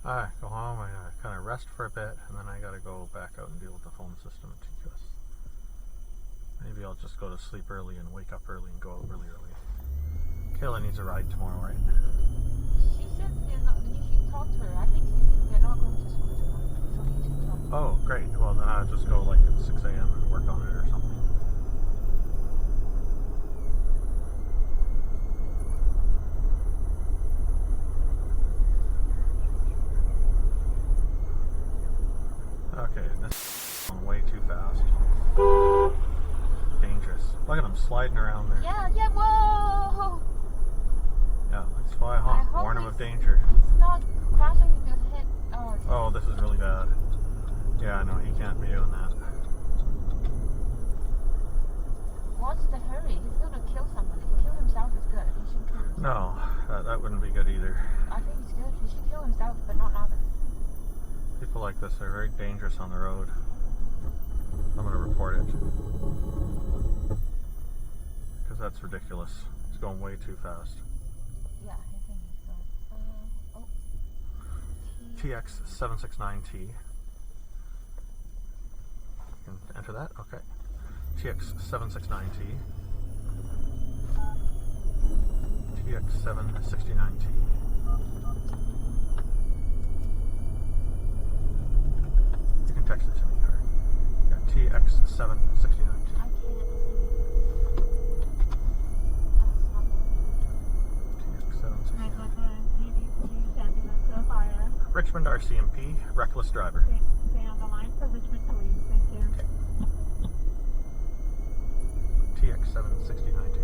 I go home, I kind of rest for a bit, and then I gotta go back out and deal with the phone system at TQS. Maybe I'll just go to sleep early and wake up early and go out really early. Kayla needs a ride tomorrow, right? She said they're not, you should talk to her. I think they're not going to school tomorrow, so you should talk to her. Oh, great. Well, then I'll just go like at 6 a.m. and work on it or something. Okay, this is going way too fast. Dangerous. Look at them sliding around there. Yeah, whoa! Yeah, that's why I honk. Warn them of danger. It's not crashing in your head. Oh, this is really bad. Yeah, no, he can't be doing that. What's the hurry? He's gonna kill somebody. Kill himself is good. He should kill himself. No, that wouldn't be good either. I think it's good. He should kill himself, but not others. People like this are very dangerous on the road. I'm going to report it. Because that's ridiculous. It's going way too fast. Yeah, I think he's going. TX769T. You can enter that? Okay. TX769T. TX769T. You can text it to me, or TX769T. I can't see. TX769T. Richmond RCMP, reckless driver. Stay on the line for Richmond Police. Thank you. TX769T.